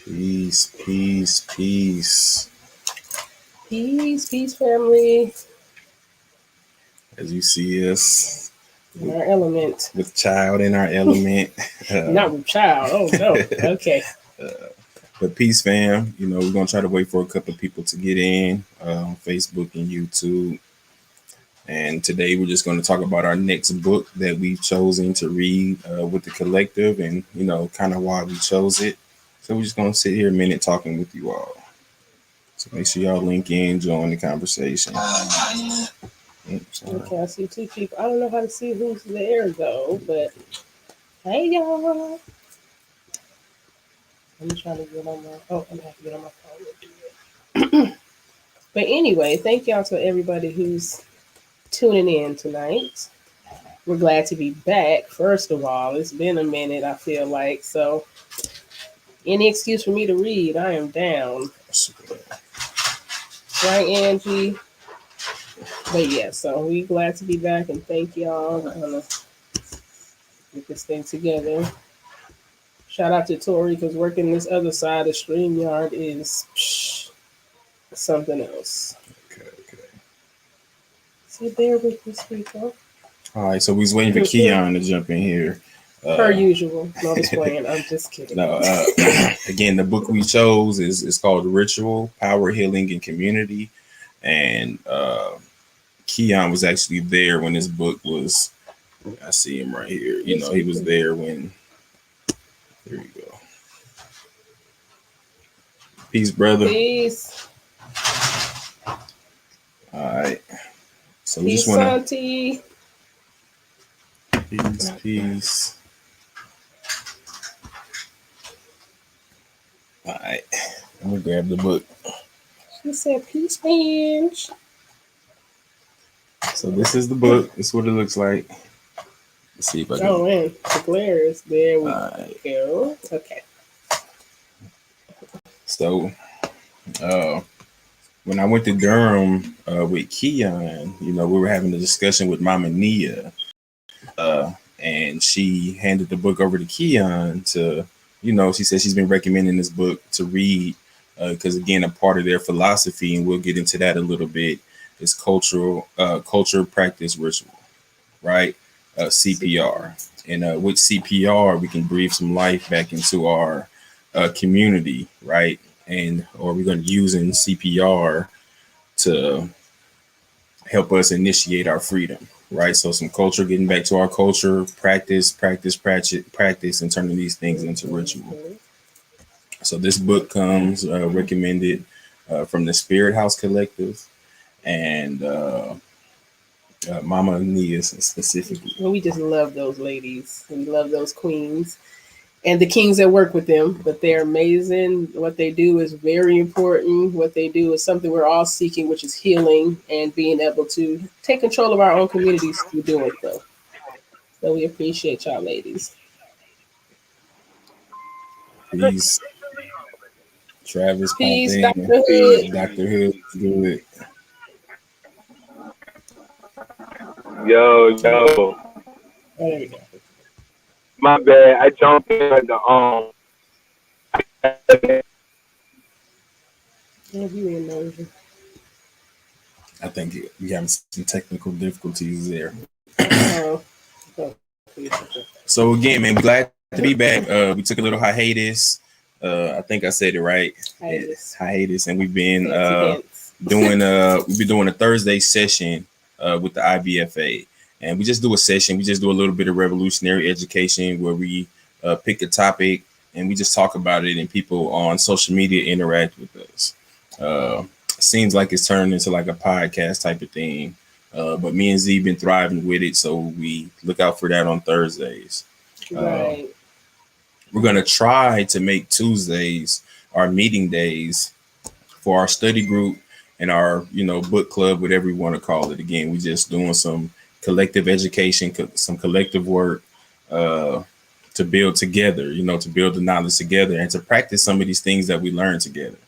Peace, peace, peace. Peace, family. As you see us In our element. with child in our element. Not with child. Oh, no. Okay. But peace, fam. You know, we're going to try to wait for a couple of people to get in on Facebook and YouTube. And today we're just going to talk about our next book that we've chosen to read with the collective and, you know, kind of why we chose it. So we're just going to sit here a minute talking with you all. So make sure y'all link in, join the conversation. Okay, I see two people. I don't know how to see who's there, though, but hey, y'all. I'm trying to get on my... Oh, I'm going to have to get on my phone. But anyway, thank y'all to everybody who's tuning in tonight. We're glad to be back. First of all, it's been a minute, I feel like. So any excuse for me to read, I am down. Right, Angie? But yeah, so we glad to be back and thank y'all. We're gonna get this thing together. Shout out to Tori because working this other side of StreamYard is something else. Okay. So bear with this people. All right, so we was waiting for Keon to jump in here. Per usual. No, just playing. I'm just kidding. No, again, the book we chose is called Ritual, Power, Healing, and Community. And Keon was actually there when this book was, I see him right here. You know, he was there when, there you go. Peace, brother. Peace. All right. So we Peace, just want to... Peace. All right. I'm going to grab the book. She said, peace, Bench. So this is the book. This is what it looks like. Let's see if I can. Oh, man. The glare is there. We go. Okay. So, when I went to Durham with Keon, you know, we were having a discussion with Mama Nia, and she handed the book over to Keon to, you know, she said she's been recommending this book to read because, again, a part of their philosophy, and we'll get into that a little bit, is culture, practice, ritual, right? CPR. And with CPR, we can breathe some life back into our community, right? And or we're going to use in CPR to help us initiate our freedom, right? So some culture, getting back to our culture, practice, and turning these things into ritual. So this book comes recommended from the Spirit House Collective and Mama Nia specifically. Well, we just love those ladies. We love those queens. And the kings that work with them, but they're amazing. What they do is very important. What they do is something we're all seeking, which is healing and being able to take control of our own communities through doing so. So we appreciate y'all, ladies. Peace. Travis, peace, Dr. Hood. Dr. Hood, good. Yo. There we go. My bad. I jumped in at the I think we have some technical difficulties there. So again, man, we're glad to be back. We took a little hiatus. I think I said it right. Hiatus, and we've been doing a Thursday session with the IBFA, and we just do a session. We just do a little bit of revolutionary education where we pick a topic and we just talk about it, and people on social media interact with us. Seems like it's turned into like a podcast type of thing, but me and Z been thriving with it, so we look out for that on Thursdays. Right. We're gonna try to make Tuesdays our meeting days for our study group and our, you know, book club, whatever you want to call it. Again, we just doing some collective education, some collective work to build together, you know, to build the knowledge together and to practice some of these things that we learn together.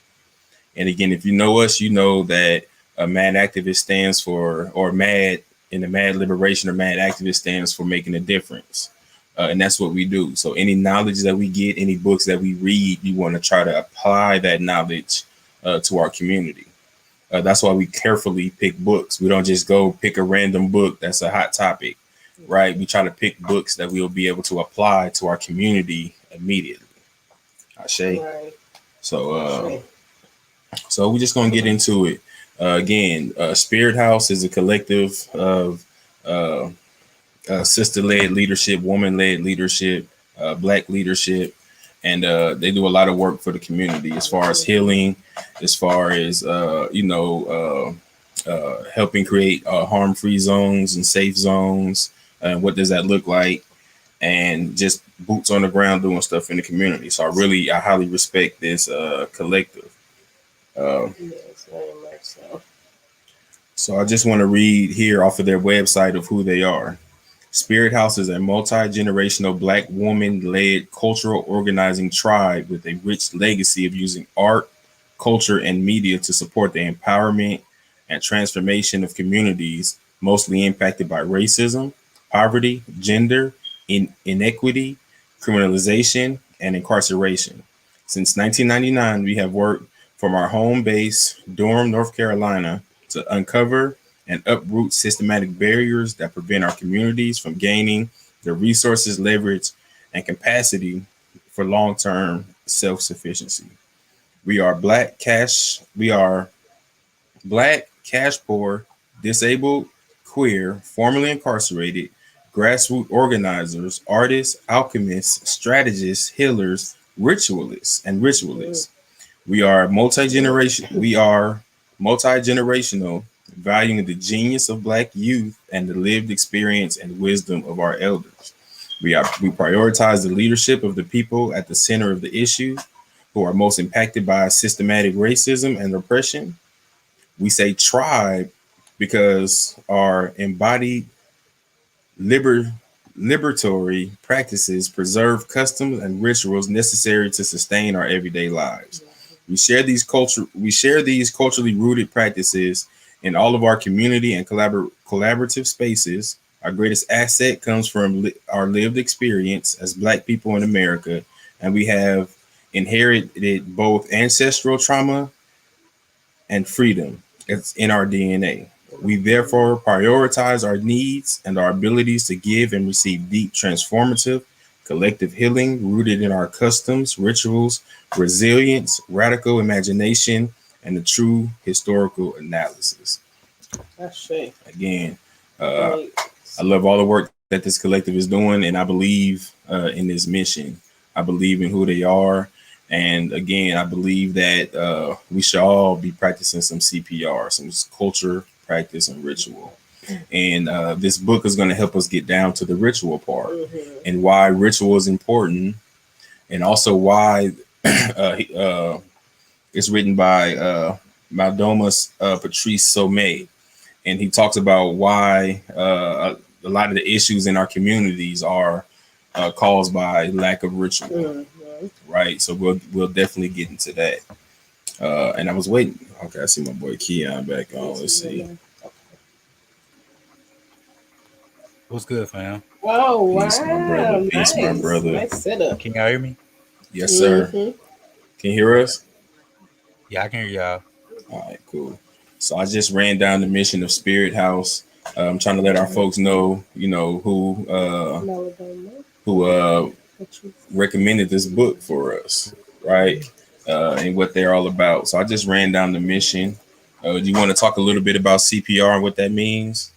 And again, if you know us, you know that a MAD activist stands for, or MAD in the MAD liberation, or MAD activist stands for making a difference. and that's what we do. So any knowledge that we get, any books that we read, we want to try to apply that knowledge to our community. That's why we carefully pick books. We don't just go pick a random book that's a hot topic, right? We try to pick books that we'll be able to apply to our community immediately. Ashe. Right. So, Sure. so we're just gonna get into it. Again, Spirit House is a collective of uh, sister-led leadership, woman-led leadership, black leadership, and they do a lot of work for the community as far as healing, as far as helping create harm-free zones and safe zones. What does that look like? And just boots on the ground doing stuff in the community. So I highly respect this collective. Yes, very much so. So I just want to read here off of their website of who they are. Spirit House is a multi-generational black woman-led cultural organizing tribe with a rich legacy of using art, culture, and media to support the empowerment and transformation of communities mostly impacted by racism, poverty, gender, inequity, criminalization, and incarceration. Since 1999, we have worked from our home base, Durham, North Carolina, to uncover and uproot systematic barriers that prevent our communities from gaining the resources, leverage, and capacity for long-term self-sufficiency. We are black cash. We are black, cash poor, disabled, queer, formerly incarcerated, grassroots organizers, artists, alchemists, strategists, healers, ritualists, and ritualists. We are multi-generation. We are multi-generational, valuing the genius of Black youth and the lived experience and wisdom of our elders. We prioritize the leadership of the people at the center of the issues who are most impacted by systematic racism and oppression. We say tribe because our embodied liber- liberatory practices preserve customs and rituals necessary to sustain our everyday lives. We share these culturally rooted practices in all of our community and collaborative spaces. Our greatest asset comes from our lived experience as Black people in America, and we have inherited both ancestral trauma and freedom. It's in our DNA. We therefore prioritize our needs and our abilities to give and receive deep, transformative, collective healing rooted in our customs, rituals, resilience, radical imagination, and the true historical analysis. That's true. Again, Right. I love all the work that this collective is doing, and I believe in this mission. I believe in who they are. And again, I believe that we should all be practicing some CPR, some culture, practice, and ritual. And this book is going to help us get down to the ritual part and why ritual is important, and also why it's written by Malidoma Patrice Sommet. And he talks about why a lot of the issues in our communities are caused by lack of ritual, right? So we'll definitely get into that. And I was waiting. Okay, I see my boy Keon back on. Let's see. What's good, fam? Oh wow! Peace, my brother. Peace, my Nice, brother. nice setup. Can y'all hear me? Yes, sir. Can you hear us? Yeah, I can hear y'all. All right, cool. So I just ran down the mission of Spirit House. I'm trying to let our folks know, Malidoma. who recommended this book for us, right? And what they're all about. So I just ran down the mission. Do you want to talk a little bit about CPR and what that means?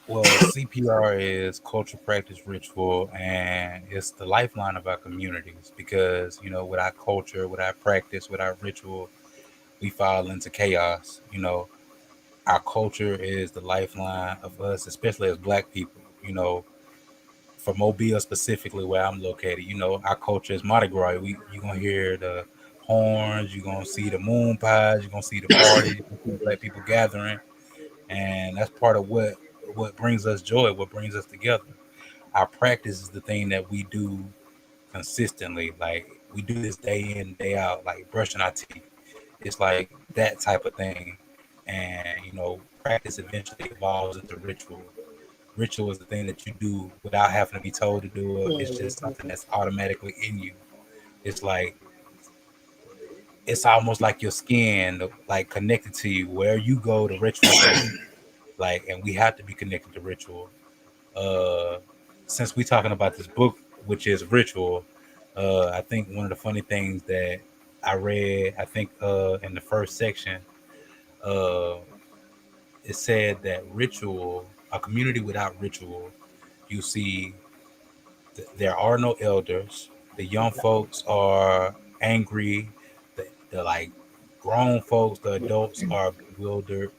Well, CPR is culture, practice, ritual, and it's the lifeline of our communities because, with our culture, with our practice, with our ritual, we fall into chaos. Our culture is the lifeline of us, especially as Black people. For Mobile specifically, where I'm located, our culture is Mardi Gras. You're gonna hear the horns, you're gonna see the moon pies, you're gonna see the parties, you're gonna see Black people gathering, and that's part of what brings us joy, what brings us together. Our practice is the thing that we do consistently. Like we do this day in, day out, like brushing our teeth. It's like that type of thing. And practice eventually evolves into ritual. ritual is the thing that you do without having to be told to do it. It's just something that's automatically in you. It's like it's almost like your skin, like connected to you. Where you go, the ritual goes. Like, and we have to be connected to ritual. Uh, since we talking about this book, which is ritual, I think one of the funny things that I read, I think in the first section, uh, it said that ritual, a community without ritual, you see, there are no elders. The young folks are angry. The like grown folks, the adults are bewildered,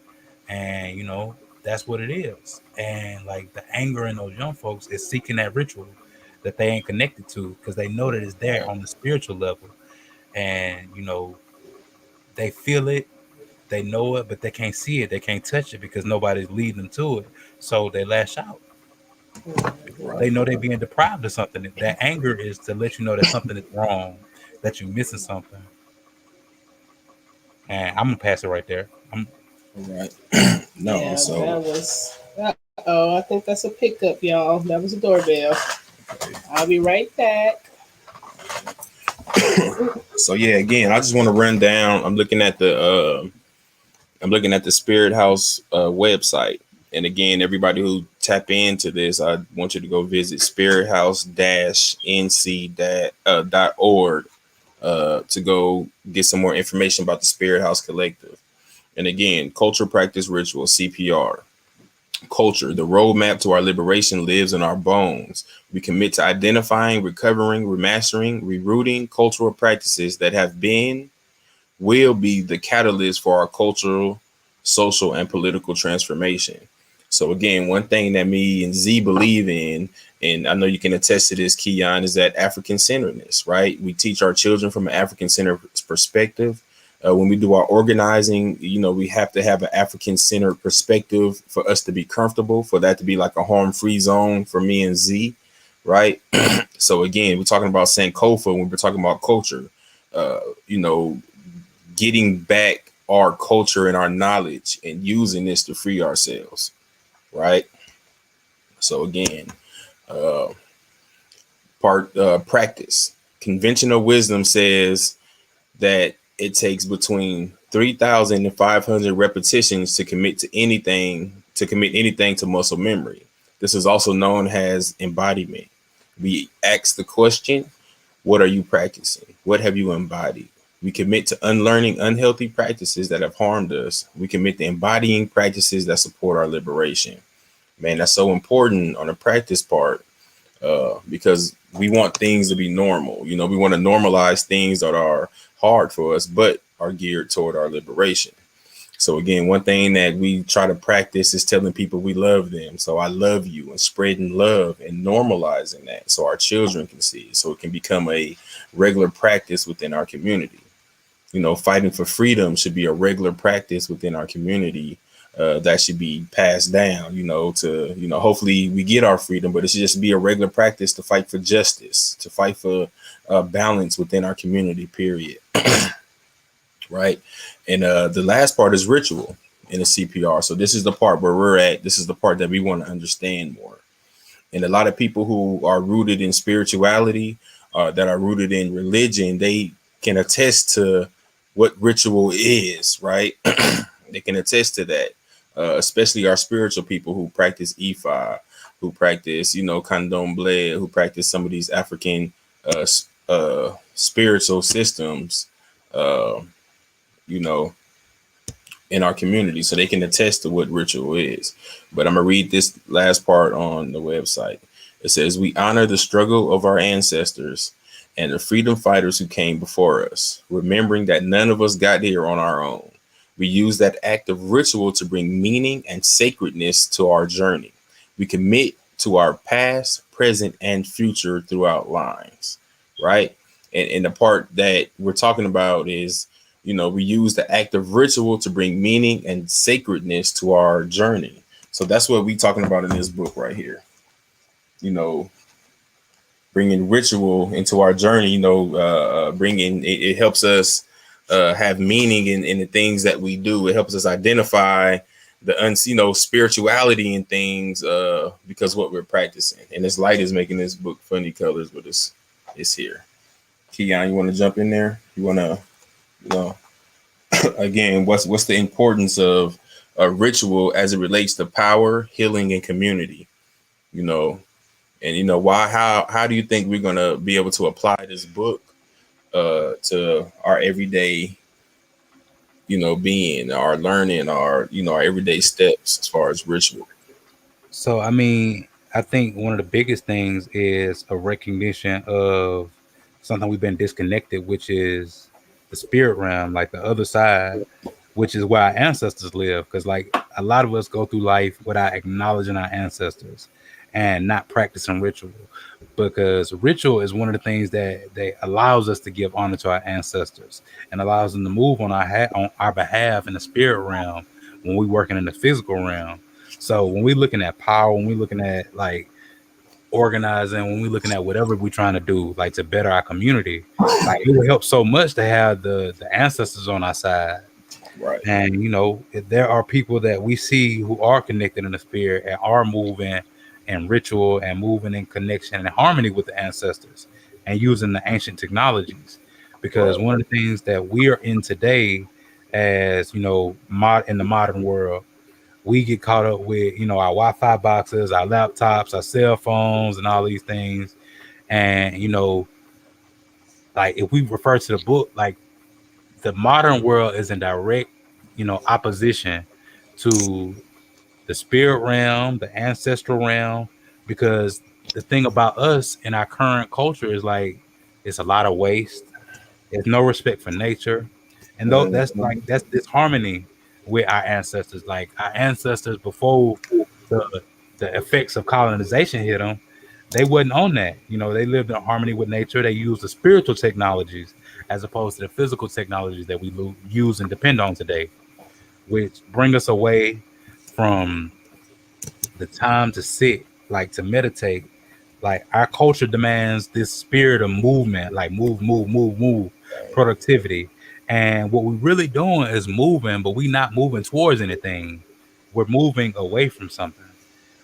and that's what it is. And like the anger in those young folks is seeking that ritual that they ain't connected to because they know that it's there Right. on the spiritual level, and they feel it, they know it, but they can't see it, they can't touch it because nobody's leading them to it. So they lash out. They Right. know they're being deprived of something. That anger is to let you know that something is wrong, that you're missing something. And I'm gonna pass it right there. Right. No. Yeah, So that was. Oh, I think that's a pickup, y'all. That was a doorbell. I'll be right back. so yeah. Again, I just want to run down. I'm looking at the Spirit House website. And again, everybody who tap into this, I want you to go visit spirithouse-nc.org to go get some more information about the Spirit House Collective. And again, culture, practice, ritual, CPR. Culture, the roadmap to our liberation lives in our bones. We commit to identifying, recovering, remastering, rerouting cultural practices that have been, will be the catalyst for our cultural, social, and political transformation. So again, one thing that me and Z believe in, and I know you can attest to this, Keon, is that African centeredness, right? We teach our children from an African centered perspective. When we do our organizing, we have to have an African centered perspective for us to be comfortable, for that to be like a harm free zone for me and Z, right? So again, we're talking about Sankofa when we're talking about culture. Uh, you know, getting back our culture and our knowledge and using this to free ourselves, right? So again, uh, practice. Conventional wisdom says that it takes between 3,500 repetitions to commit anything to muscle memory. This is also known as embodiment. We ask the question, what are you practicing? What have you embodied? We commit to unlearning unhealthy practices that have harmed us. We commit to embodying practices that support our liberation. Man, that's so important on the practice part because we want things to be normal. We want to normalize things that are hard for us, but are geared toward our liberation. So again, one thing that we try to practice is telling people we love them. So I love you, and spreading love and normalizing that so our children can see it, so it can become a regular practice within our community. Fighting for freedom should be a regular practice within our community. That should be passed down, to, hopefully we get our freedom, but it should just be a regular practice to fight for justice, to fight for balance within our community, period. Right. And the last part is ritual in the CPR. So this is the part where we're at. This is the part that we want to understand more. And a lot of people who are rooted in spirituality, that are rooted in religion, they can attest to what ritual is, right? They can attest to that, especially our spiritual people who practice Ifa, who practice, candomblé, who practice some of these African spiritual systems, uh, you know, in our community, so they can attest to what ritual is. But I'm going to read this last part on the website. It says, we honor the struggle of our ancestors and the freedom fighters who came before us, remembering that none of us got here on our own. We use that act of ritual to bring meaning and sacredness to our journey. We commit to our past, present, and future throughout lines, right? And the part that we're talking about is, we use the act of ritual to bring meaning and sacredness to our journey. So that's what we're talking about in this book right here. Bringing ritual into our journey, bringing it helps us have meaning in the things that we do. It helps us identify spirituality and things because what we're practicing. And this light is making this book funny colors, but it's here. Keon, you want to jump in there? You want to, you know, again, what's the importance of a ritual as it relates to power, healing, and community? You know, and why? How do you think we're gonna be able to apply this book to our everyday, being, our learning, our everyday steps as far as ritual? So, I mean, I think one of the biggest things is a recognition of something we've been disconnected, which is the spirit realm, like the other side, which is where our ancestors live. Because, like, a lot of us go through life without acknowledging our ancestors and not practicing ritual. Because ritual is one of the things that allows us to give honor to our ancestors and allows them to move on on our behalf in the spirit realm when we're working in the physical realm. So when we're looking at power, when we're looking at like organizing, when we're looking at whatever we're trying to do, like to better our community, like it would help so much to have the ancestors on our side. Right. And if there are people that we see who are connected in the spirit and are moving in ritual and moving in connection and harmony with the ancestors and using the ancient technologies. Because Right. one of the things that we are in today, as in the modern world, we get caught up with our Wi-Fi boxes, our laptops, our cell phones, and all these things. And like if we refer to the book, like the modern world is in direct opposition to the spirit realm, the ancestral realm, because the thing about us in our current culture is like it's a lot of waste. There's no respect for nature, and though that's disharmony with our ancestors. Like our ancestors before the effects of colonization hit them, they wasn't on that. They lived in harmony with nature. They used the spiritual technologies as opposed to the physical technologies that we use and depend on today, which bring us away from the time to sit, like to meditate. Like our culture demands this spirit of movement, like move, move, move, move, productivity. And what we're really doing is moving, but we're not moving towards anything. We're moving away from something.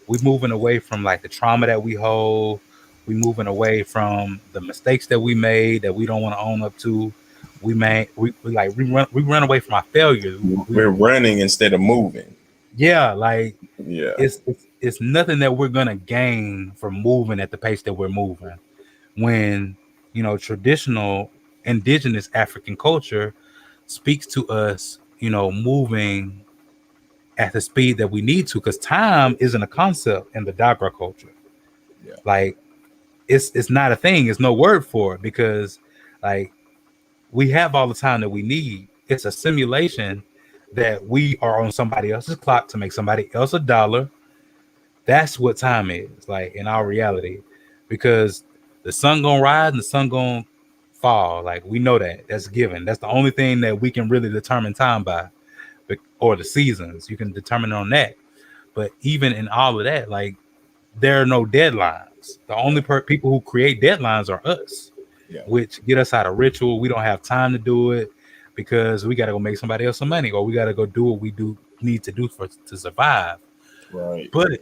We're moving away from like the trauma that we hold. We're moving away from the mistakes that we made that we don't want to own up to. We run away from our failures. We're running instead of moving. Yeah, like Yeah. it's nothing that we're gonna gain from moving at the pace that we're moving. When traditional indigenous African culture speaks to us, moving at the speed that we need to, because time isn't a concept in the Dagra culture. Yeah. Like it's not a thing. It's no word for it because like we have all the time that we need. It's a simulation that we are on somebody else's clock to make somebody else $1. That's what time is, like in our reality, because the sun gonna rise and the sun gonna fall. Like we know that. That's given. That's the only thing that we can really determine time by, or the seasons. You can determine on that. But even in all of that, like there are no deadlines. The only people who create deadlines are us, Yeah. which get us out of ritual. We don't have time to do it because we got to go make somebody else some money, or we got to go do what we need to do to survive. Right. But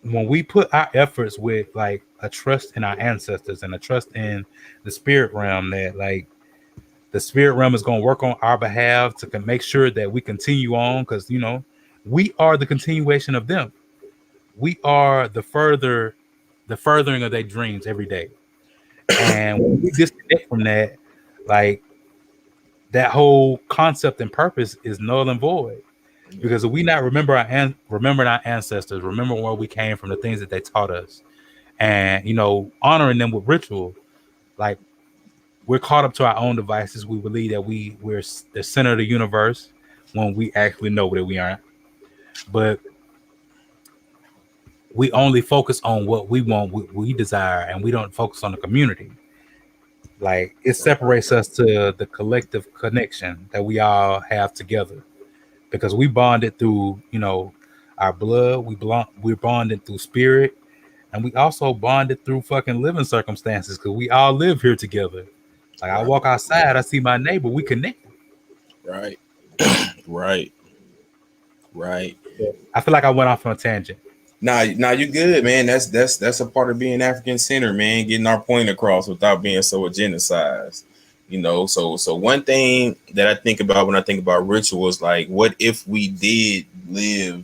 when we put our efforts with like a trust in our ancestors and a trust in the spirit realm, that like the spirit realm is going to work on our behalf to make sure that we continue on, because we are the continuation of them. We are the furthering of their dreams every day. And when we disconnect from that, like that whole concept and purpose is null and void. Because if we not remembering our ancestors, remember where we came from, the things that they taught us, and honoring them with ritual, like we're caught up to our own devices. We believe that we're the center of the universe when we actually know that we aren't. But we only focus on what we want, what we desire, and we don't focus on the community. Like it separates us to the collective connection that we all have together, because we bonded through our blood. We're bonded through spirit, and we also bonded through fucking living circumstances, because we all live here together. Like I walk outside, I see my neighbor, we connected. Right. Right. right? I feel like I went off on a tangent. Nah, you good, man. That's a part of being African centered, man. Getting our point across without being so agendicized. So one thing that I think about when I think about rituals, like, what if we did live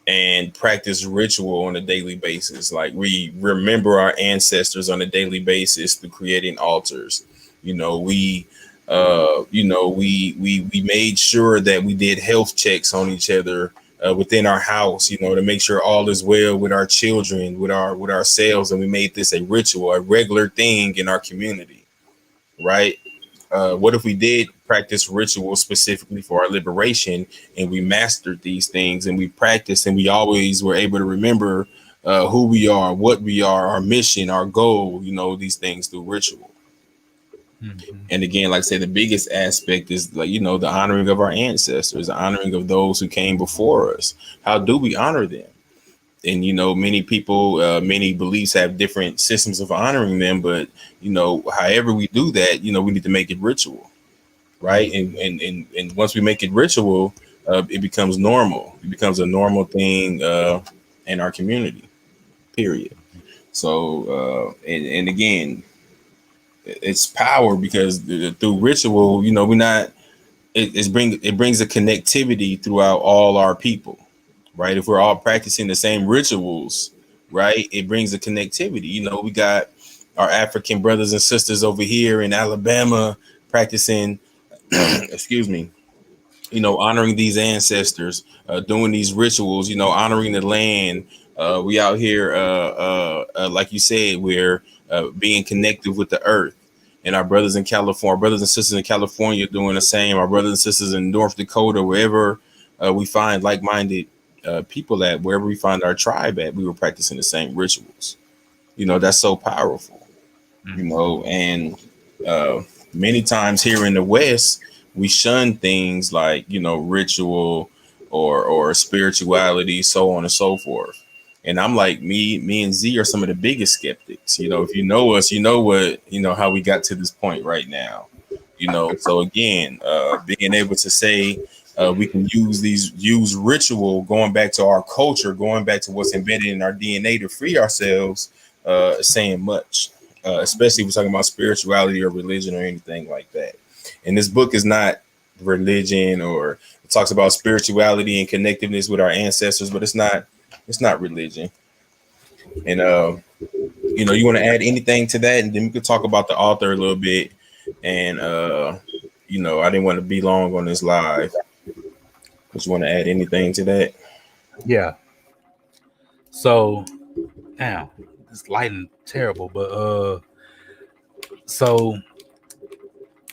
and practice ritual on a daily basis? Like, we remember our ancestors on a daily basis through creating altars. We made sure that we did health checks on each other within our house, to make sure all is well with our children, with ourselves, and we made this a ritual, a regular thing in our community, right? What if we did practice rituals specifically for our liberation, and we mastered these things, and we practiced, and we always were able to remember who we are, what we are, our mission, our goal, these things through ritual. Mm-hmm. And again, like I say, the biggest aspect is, like, the honoring of our ancestors, the honoring of those who came before us. How do we honor them? And many people, many beliefs have different systems of honoring them, but however we do that, we need to make it ritual, right? And once we make it ritual, it becomes normal. It becomes a normal thing in our community. Period. So and again, it's power, because through ritual, we're not. It brings a connectivity throughout all our people, right? If we're all practicing the same rituals, right, it brings a connectivity. We got our African brothers and sisters over here in Alabama practicing, excuse me, honoring these ancestors, doing these rituals, honoring the land. We out here, like you said, we're being connected with the earth. And our brothers in California, brothers and sisters in California doing the same. Our brothers and sisters in North Dakota, wherever we find like-minded people at, wherever we find our tribe at, we were practicing the same rituals. That's so powerful. And many times here in the West, we shun things like, ritual or spirituality, so on and so forth. And I'm like, me and Z are some of the biggest skeptics. If you know us, you know what, how we got to this point right now. So again, being able to say we can use ritual, going back to our culture, going back to what's embedded in our DNA to free ourselves, saying much. Especially if we're talking about spirituality or religion or anything like that. And this book is not religion, or it talks about spirituality and connectiveness with our ancestors, but it's not religion. And you want to add anything to that, and then we could talk about the author a little bit. And I didn't want to be long on this live. But you want to add anything to that? Yeah. So now this lighting terrible, but so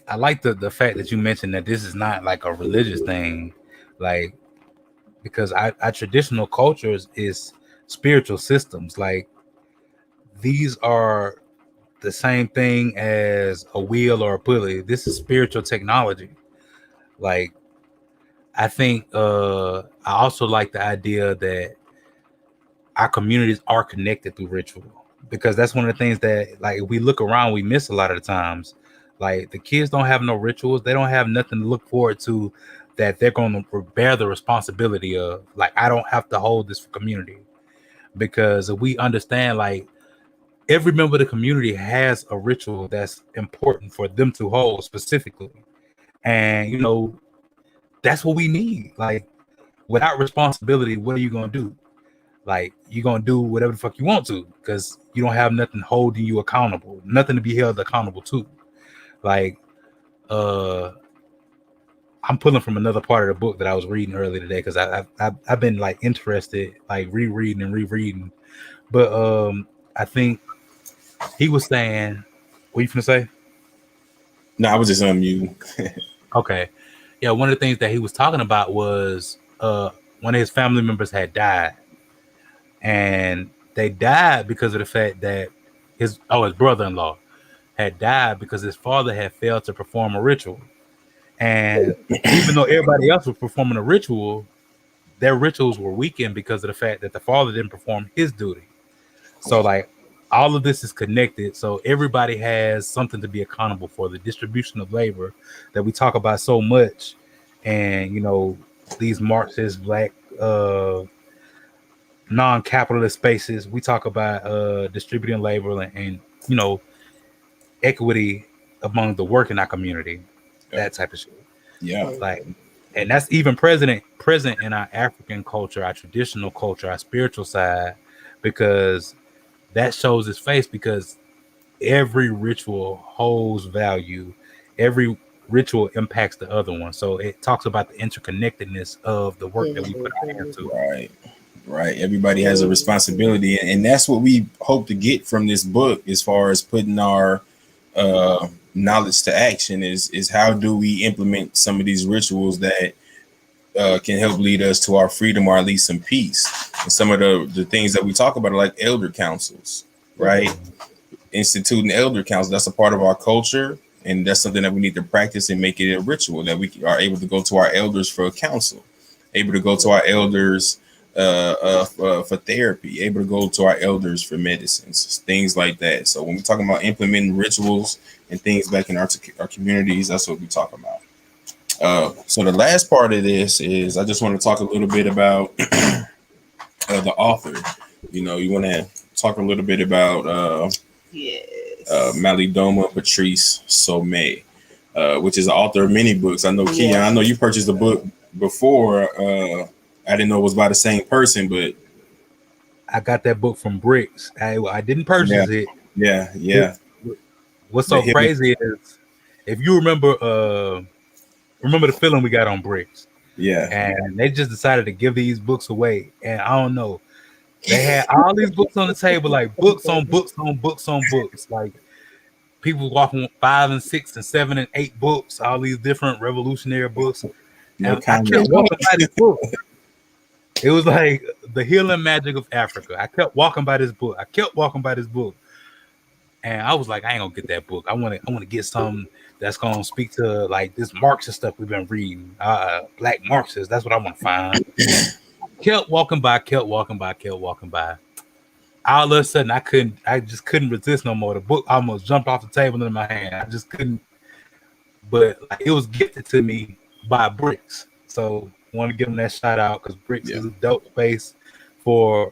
I like the fact that you mentioned that this is not like a religious thing, like, because our traditional cultures is spiritual systems. Like, these are the same thing as a wheel or a pulley. This is spiritual technology. Like, I think I also like the idea that our communities are connected through ritual, because that's one of the things that, like, if we look around, we miss a lot of the times. Like, the kids don't have no rituals. They don't have nothing to look forward to that they're going to bear the responsibility of. Like, I don't have to hold this for community, because if we understand, like, every member of the community has a ritual that's important for them to hold specifically. And, that's what we need. Like, without responsibility, what are you going to do? Like, you're going to do whatever the fuck you want to, because you don't have nothing holding you accountable, nothing to be held accountable to. Like, I'm pulling from another part of the book that I was reading earlier today, because I've been like interested, like rereading and rereading. But I think he was saying, what you finna say? No, I was just on mute. Okay. Yeah, one of the things that he was talking about was one of his family members had died. And they died because of the fact that his brother-in-law had died because his father had failed to perform a ritual. And even though everybody else was performing a ritual, their rituals were weakened because of the fact that the father didn't perform his duty. So, like, all of this is connected. So everybody has something to be accountable for. The distribution of labor that we talk about so much. And, these Marxist black non-capitalist spaces. We talk about distributing labor and equity among the work in our community, that type of shit. Yeah. Like, and that's even present in our African culture, our traditional culture, our spiritual side, because that shows its face. Because every ritual holds value, every ritual impacts the other one. So it talks about the interconnectedness of the work that we put our hands to. Right. Everybody has a responsibility, and that's what we hope to get from this book, as far as putting our knowledge to action. Is how do we implement some of these rituals that can help lead us to our freedom, or at least some peace. And some of the things that we talk about are like elder councils, right? Instituting elder council, that's a part of our culture, and that's something that we need to practice and make it a ritual, that we are able to go to our elders for counsel, able to go to our elders for therapy, able to go to our elders for medicines, things like that. So when we're talking about implementing rituals and things back in our communities, that's what we talk about. So the last part of this is I just want to talk a little bit about the author. You want to talk a little bit about Malidoma Some, which is the author of many books. I know, Keon, I know you purchased the book before. I didn't know it was by the same person, but I got that book from Bricks. I didn't purchase it. Yeah. What's so crazy is, if you remember the feeling we got on Bricks. Yeah. And they just decided to give these books away. And I don't know. They had all these books on the table, like books on books on books on books. Like people walking 5 and 6 and 7 and 8 books, all these different revolutionary books. And I kept walking by this book. It was like the healing magic of Africa. I kept walking by this book. And I was like, I ain't gonna get that book. I want to get something that's gonna speak to like this Marxist stuff we've been reading. Black Marxists. That's what I want to find. Kept walking by. All of a sudden, I just couldn't resist no more. The book almost jumped off the table in my hand. I just couldn't. But like, it was gifted to me by Bricks. So want to give them that shout out, because Bricks is a dope space for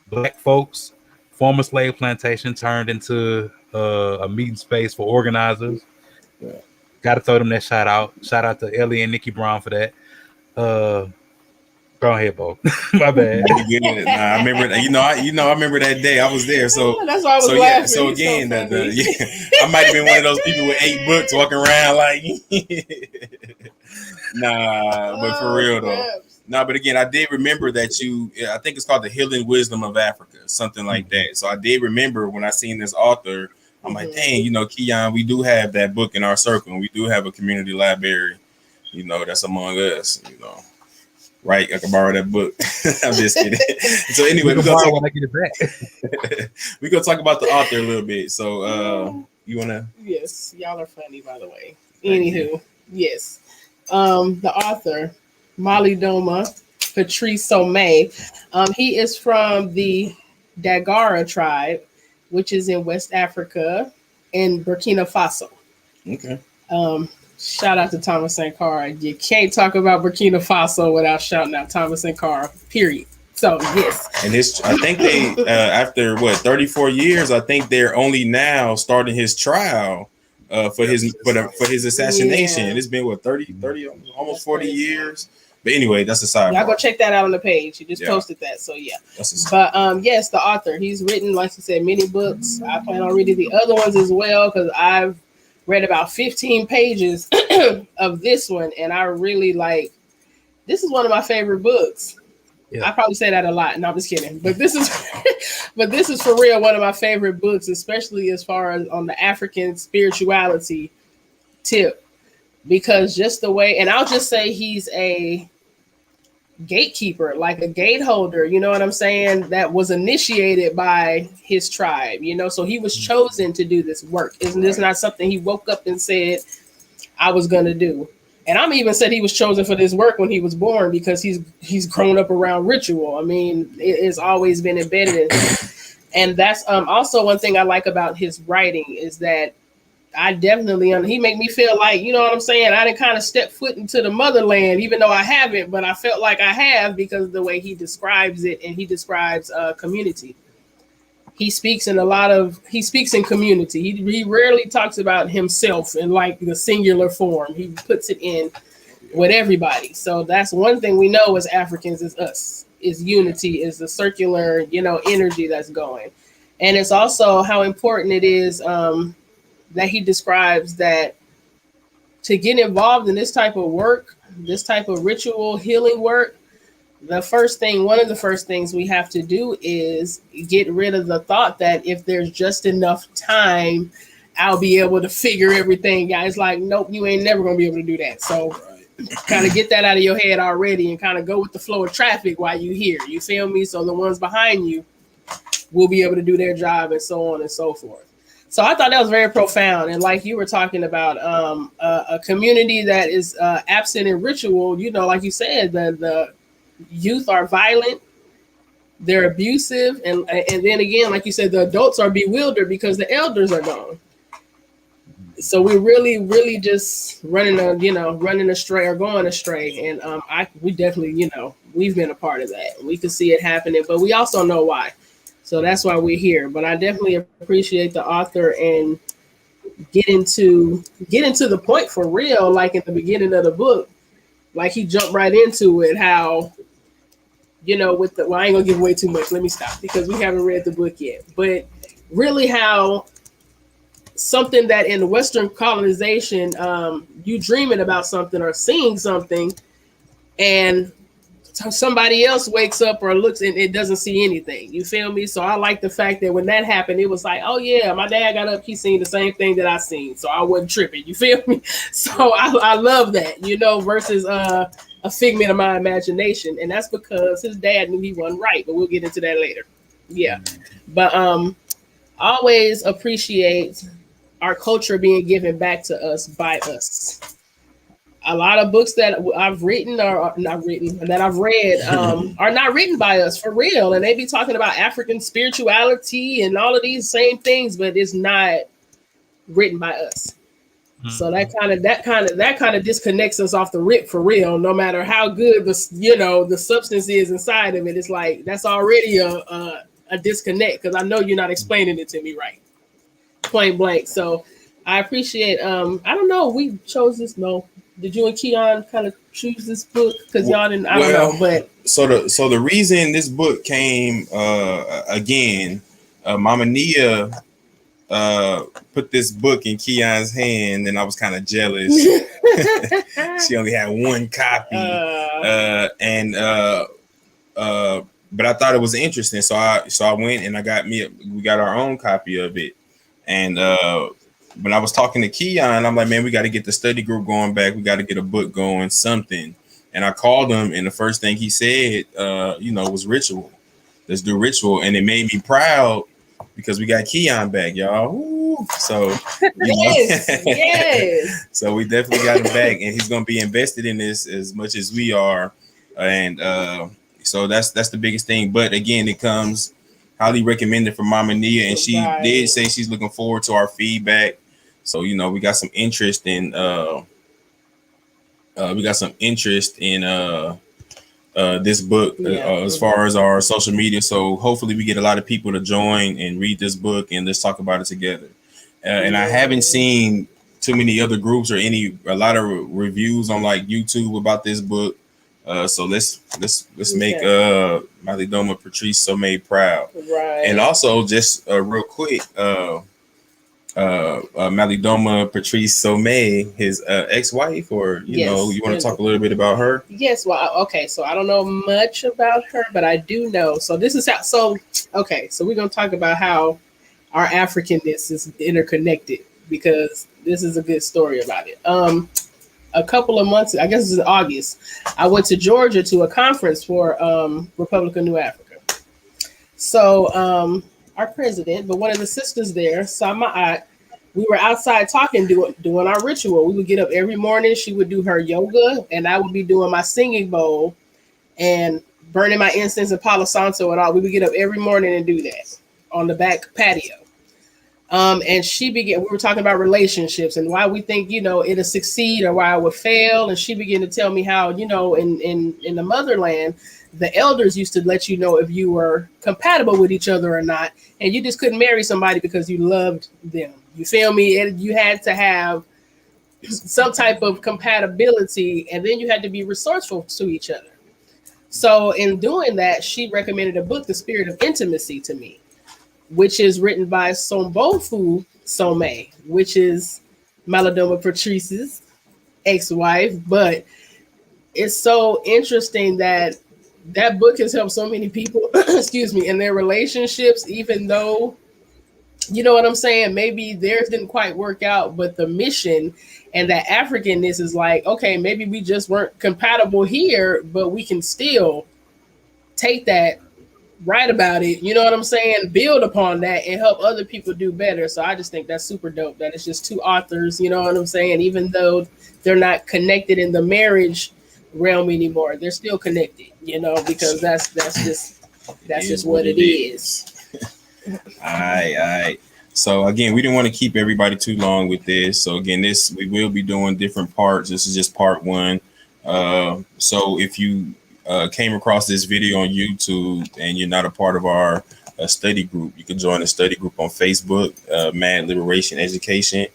Black folks. Former slave plantation turned into a meeting space for organizers. Got to throw them that shout out. Shout out to Ellie and Nikki Brown for that. Go ahead, Bo. My bad. I remember. I remember that day. I was there. So that's why I was laughing. Yeah. So again, I might have been one of those people with 8 books walking around like. But for real though. But again, I did remember that I think it's called The Healing Wisdom of Africa, something like that. So I did remember when I seen this author, I'm like, dang, Keon, we do have that book in our circle, and we do have a community library, that's among us, Right? I can borrow that book. I'm just kidding. So anyway, we're gonna talk about the author a little bit. So you wanna? Yes, y'all are funny, by the way. Anywho, yes. The author, Malidoma Some. He is from the Dagara tribe, which is in West Africa and Burkina Faso. Okay. Shout out to Thomas Sankara. You can't talk about Burkina Faso without shouting out Thomas Sankara, period. So, yes. And I think they, after 34 years, I think they're only now starting his trial for his assassination. Yeah. It's been 30, almost 40 years. But anyway, that's a side. Y'all go check that out on the page. He just posted that. So yeah. But yes, the author. He's written, like you said, many books. I plan on reading the other ones as well, because I've read about 15 pages of this one, and I really like. This is one of my favorite books. Yeah. I probably say that a lot. No, I'm just kidding. But this is for real one of my favorite books, especially as far as on the African spirituality tip. Because just the way, and I'll just say he's a gatekeeper, like a gate holder, you know what I'm saying? That was initiated by his tribe, so he was chosen to do this work. Isn't this not something he woke up and said, I was going to do? And I'm even said he was chosen for this work when he was born, because he's grown up around ritual. I mean, it's always been embedded in him. And that's also one thing I like about his writing, is that I definitely, he make me feel like, you know what I'm saying? I didn't kind of step foot into the motherland, even though I haven't, but I felt like I have because of the way he describes it, and he describes community. He speaks in community. He rarely talks about himself in like the singular form. He puts it in with everybody. So that's one thing we know as Africans is us, is unity, is the circular, energy that's going. And it's also how important it is that he describes that to get involved in this type of work, this type of ritual healing work, one of the first things we have to do is get rid of the thought that if there's just enough time, I'll be able to figure everything out. It's like, nope, you ain't never going to be able to do that. So kind of get that out of your head already and kind of go with the flow of traffic while you're here. You feel me? So the ones behind you will be able to do their job and so on and so forth. So I thought that was very profound. And like you were talking about a community that is absent in ritual, like you said, the youth are violent, they're abusive, and then again, like you said, the adults are bewildered because the elders are gone. So we're really just running astray or going astray. And we definitely, we've been a part of that. We can see it happening, but we also know why. So that's why we're here. But I definitely appreciate the author and get into the point for real, like in the beginning of the book. Like he jumped right into it, how I ain't gonna give away too much. Let me stop because we haven't read the book yet. But really how something that in Western colonization, you dreaming about something or seeing something, and somebody else wakes up or looks and it doesn't see anything. You feel me? So I like the fact that when that happened, it was like, oh yeah, my dad got up, he seen the same thing that I seen, so I wasn't tripping. You feel me? So I love that, versus a figment of my imagination, and that's because his dad knew he wasn't right. But we'll get into that later. Yeah, but always appreciate our culture being given back to us by us. A lot of books that I've written or not written that I've read are not written by us for real, and they be talking about African spirituality and all of these same things, but it's not written by us. So that kind of disconnects us off the rip for real. No matter how good the substance is inside of it, it's like that's already a disconnect because I know you're not explaining it to me right, point blank. So I appreciate. I don't know. We chose this. No, did you and Keon kind of choose this book because y'all didn't? I don't know. But so the reason this book came again, Mama Nia put this book in Keon's hand, and I was kind of jealous. She only had one copy, but I thought it was interesting, so I went and we got our own copy of it, and when I was talking to Keon, I'm like, man, we got to get the study group going back. We got to get a book going, something. And I called him, and the first thing he said, was ritual. Let's do ritual, and it made me proud. Because we got Keon back, y'all. Woo. So yes. So we definitely got him back, and he's gonna be invested in this as much as we are. And so that's the biggest thing. But again, it comes highly recommended from Mama Nia, and she did say she's looking forward to our feedback. So we got some interest in this book as far as our social media. So hopefully we get a lot of people to join and read this book and let's talk about it together. And I haven't seen too many other groups or a lot of reviews on like YouTube about this book. So let's make Malidoma Patrice Some proud. Right. And also just real quick, Malidoma Patrice Some, his ex-wife, or you want to talk a little bit about her? Yes. Well, okay. So I don't know much about her, but I do know. So this is how. So okay. So we're gonna talk about how our Africanness is interconnected because this is a good story about it. A couple of months, I guess it was in August, I went to Georgia to a conference for Republic of New Africa. So our president, but one of the sisters there saw my aunt. We were outside talking, doing our ritual. We would get up every morning. She would do her yoga, and I would be doing my singing bowl and burning my incense and Palo Santo and all. We would get up every morning and do that on the back patio. And we were talking about relationships and why we think, it'll succeed or why it would fail. And she began to tell me how, in the motherland, the elders used to let you know if you were compatible with each other or not. And you just couldn't marry somebody because you loved them. You feel me? And you had to have some type of compatibility, and then you had to be resourceful to each other. So in doing that, she recommended a book, The Spirit of Intimacy, to me, which is written by Some, Some, which is Malidoma Patrice's ex-wife. But it's so interesting that book has helped so many people, excuse me, in their relationships, even though, you know what I'm saying, maybe theirs didn't quite work out, but the mission and that Africanness is like, okay, maybe we just weren't compatible here, but we can still take that, write about it, you know what I'm saying, build upon that and help other people do better. So I just think that's super dope that it's just two authors, you know what I'm saying, even though they're not connected in the marriage realm anymore, they're still connected, because that's just what it is. All right. So again, we didn't want to keep everybody too long with this. So again, we will be doing different parts. This is just part one. So if you came across this video on YouTube and you're not a part of our study group, you can join the study group on Facebook, M.A.D Liberation Education.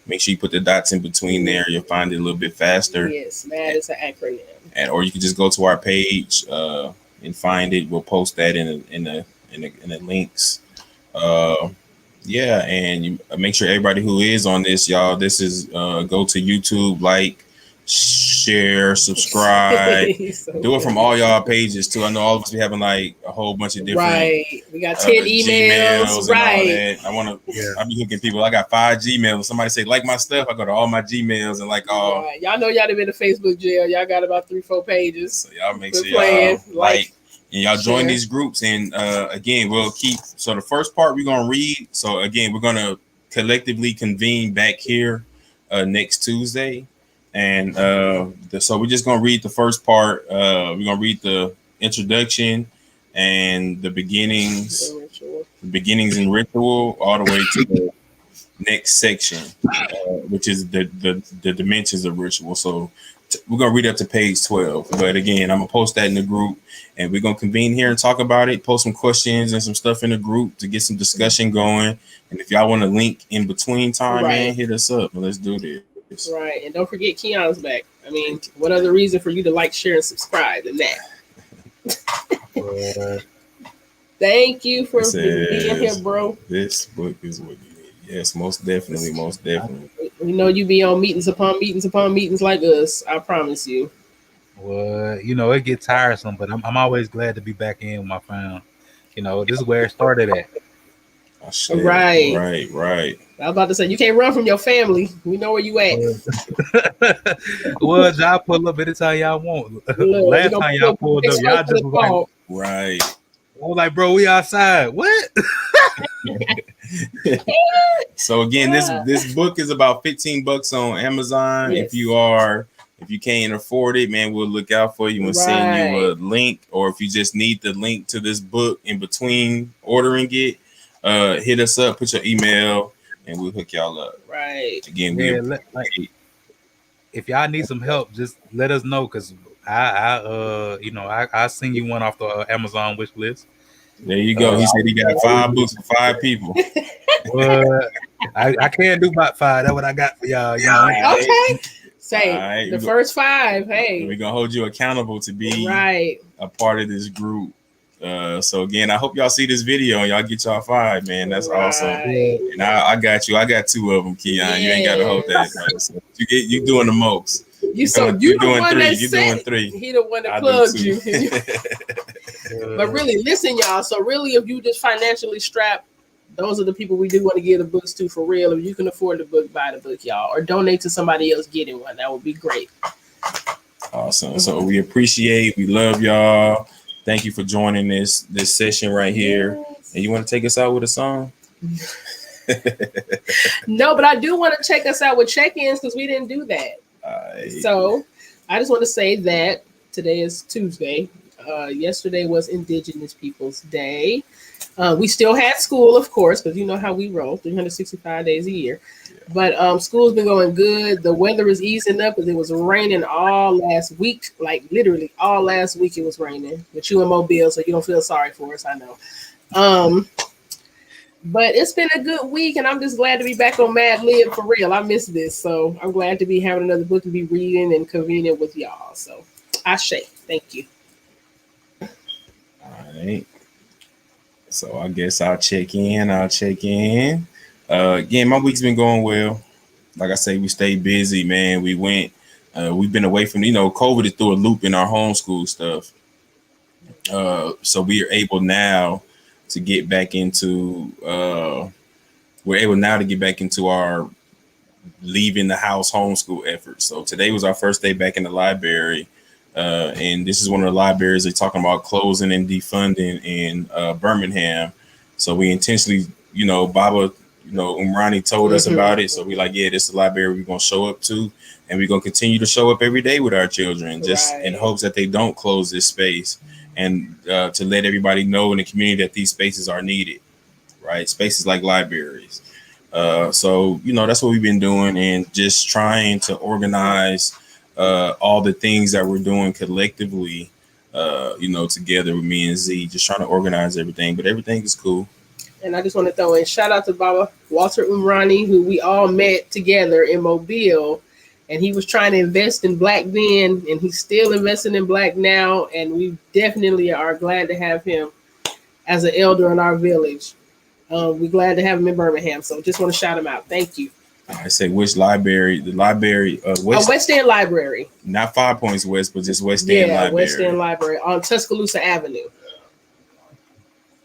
Make sure you put the dots in between there. You'll find it a little bit faster. Yes, M.A.D is an acronym. Or you can just go to our page and find it. We'll post that in the links. And you make sure everybody who is on this, y'all, this is go to YouTube, like, share, subscribe, do it from all y'all pages too. I know all of us be having like a whole bunch of different, right? We got 10 emails, right? I be looking people. I got 5 Gmails. Somebody say like my stuff, I go to all my Gmails and like all. Right. Y'all know y'all have been to Facebook jail. Y'all got about 3-4 pages. So y'all make sure y'all like. And y'all join these groups, and again, we'll keep. So the first part we're gonna read. So again, we're gonna collectively convene back here next Tuesday, and so we're just gonna read the first part. We're gonna read the introduction and the beginnings and ritual, all the way to the next section, which is the dimensions of ritual. So we're gonna read up to page 12. But again, I'm gonna post that in the group. And we're going to convene here and talk about it, post some questions and some stuff in the group to get some discussion going. And if y'all want to link in between time, man, hit us up and let's do this. Right. And don't forget Keon's back. I mean, what other reason for you to like, share, and subscribe than that? Thank you for being here, bro. This book is what you need. Yes, most definitely. Most definitely. We know you be on meetings upon meetings upon meetings like us. I promise you. Well, it gets tiresome, but I'm always glad to be back in with my fam. This is where it started at. Right. I was about to say, you can't run from your family. We know where you at. Well, y'all pull up anytime y'all want. Last time y'all pulled up, y'all just was like, right. I was like, bro, we outside. What? So again, this book is about $15 on Amazon. Yes. If you can't afford it, man, we'll look out for you and send you a link. Or if you just need the link to this book in between ordering it, hit us up, put your email, and we'll hook y'all up. Right. Again, if y'all need some help, just let us know, because I send you one off the Amazon wish list. There you go. He said he got 5 books for 5 people. Well, I can't do about 5. That's what I got for y'all. Okay. Say the first 5. Hey, we're gonna hold you accountable to be a part of this group. So again, I hope y'all see this video and y'all get y'all 5, man. That's awesome. And I got you. I got 2 of them, Keon. You ain't got to hold that. So you doing the most. You doing 3. You're doing 3. He the one that plugged you. But really, listen, y'all. So really, if you just financially strapped, those are the people we do want to give the books to for real. If you can afford the book, buy the book, y'all, or donate to somebody else getting one. That would be great. Awesome. So we love y'all. Thank you for joining this session right here. Yes. And you want to take us out with a song? No, but I do want to take us out with check-ins because we didn't do that. So I just want to say that today is Tuesday. Yesterday was Indigenous Peoples Day. We still had school, of course, because you know how we roll, 365 days a year. But school's been going good. The weather is easing up because it was raining all last week, like literally all last week it was raining. But you in Mobile, so you don't feel sorry for us, I know. But it's been a good week, and I'm just glad to be back on Mad Lib for real. I miss this, so I'm glad to be having another book to be reading and convening with y'all. So, Ashe, thank you. All right. So I guess I'll check in. Again, my week's been going well. Like I say, we stayed busy, man. We've been away from, COVID is through a loop in our homeschool stuff. So we are able now to get back into, our leaving the house homeschool effort. So today was our first day back in the library. And this is one of the libraries they're talking about closing and defunding in Birmingham. So we intentionally, Baba, Umrani told us about it. So we like, yeah, this is the library we're going to show up to. And we're going to continue to show up every day with our children, just in hopes that they don't close this space, and to let everybody know in the community that these spaces are needed, right? Spaces like libraries. So, that's what we've been doing, and just trying to organize all the things that we're doing collectively, together with me and Z, just trying to organize everything, but everything is cool. And I just want to throw in shout out to Baba Walter Umrani, who we all met together in Mobile, and he was trying to invest in Black then, and he's still investing in Black now, and we definitely are glad to have him as an elder in our village. We're glad to have him in Birmingham, so just want to shout him out. Thank you. I say which library? The library, West End Library. Not 5 Points West, but just West End Library. West End Library on Tuscaloosa Avenue.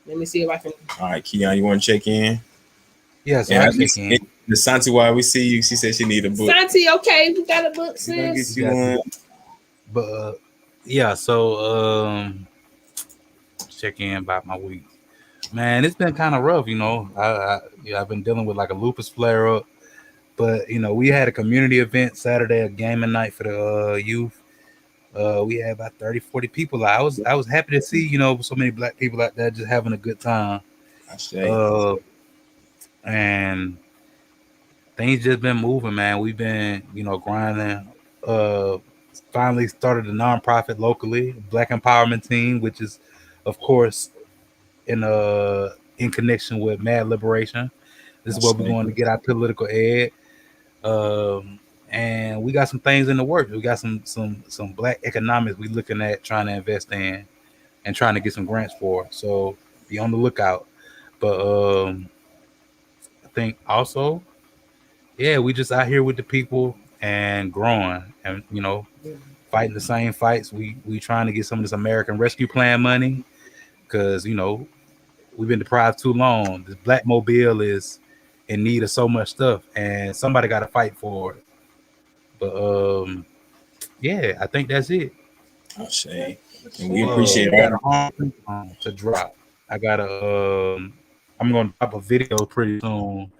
Let me see if I can. All right, Keon, you want to check in? Yes, I check in. The Santi, while we see you, she said she need a book. Santi, okay, we got a book, sis. Get you one. But yeah, so check in about my week. Man, it's been kind of rough, I've been dealing with like a lupus flare up, but we had a community event Saturday, a gaming night for the youth. We had about 30-40 people. I was happy to see so many Black people out there just having a good time. And things just been moving, man. We've been grinding. Finally started a nonprofit locally, Black Empowerment Team, which is of course in connection with Mad Liberation. This is where we're going to get our political ed. And we got some things in the works. We got some Black economics we looking at trying to invest in and trying to get some grants for. So be on the lookout. But I think also, yeah, we just out here with the people and growing and fighting the same fights. We trying to get some of this American Rescue Plan money because we've been deprived too long. This Black Mobile is in need of so much stuff, and somebody got to fight for it. But yeah, I think that's it. I'll say, and we appreciate that to drop. I got I'm going to drop a video pretty soon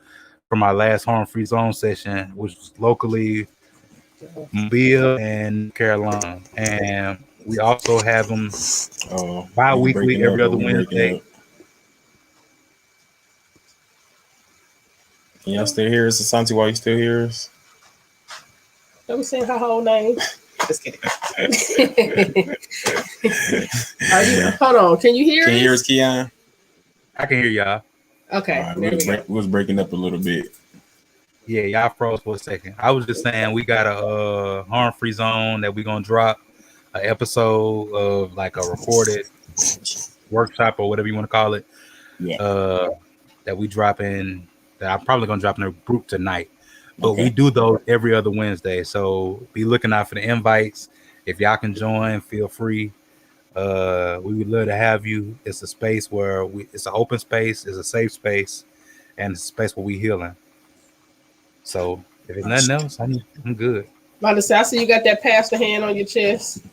for my last Harm-Free Zone session, which was locally Mobile and Carolina, and we also have them bi-weekly every other Wednesday. Can y'all still hear us, Asante? While you still hear us? Let me say her whole name. Just kidding. Hold on. Can you hear us? Can you hear us, Keon? I can hear y'all. Okay. We was breaking up a little bit. Yeah, y'all froze for a second. I was just saying we got a Harm-Free Zone that we're going to drop an episode of like a recorded workshop or whatever you want to call it. Yeah. That we drop in, that I'm probably going to drop in a group tonight. But we do those every other Wednesday. So be looking out for the invites. If y'all can join, feel free. We would love to have you. It's a space where it's an open space, it's a safe space, and it's a space where we healing. So if it's nothing else, I'm good. I see you got that pastor hand on your chest.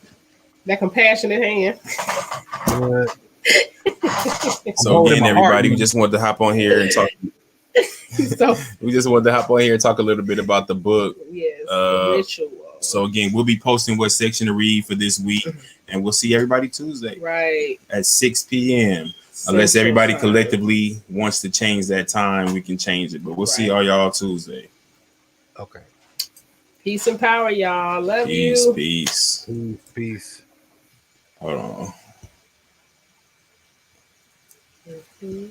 That compassionate hand. So again, everybody, we just wanted to hop on here and talk. We just wanted to hop on here and talk a little bit about the book. Yes, the ritual. So again, we'll be posting what section to read for this week, and we'll see everybody Tuesday, right, at 6 p.m. Unless Central everybody Time. collectively wants to change that time, we can change it. But we'll see all y'all Tuesday. Okay. Peace and power, y'all. Love Peace, you. peace. Peace. Hold on. Mhm.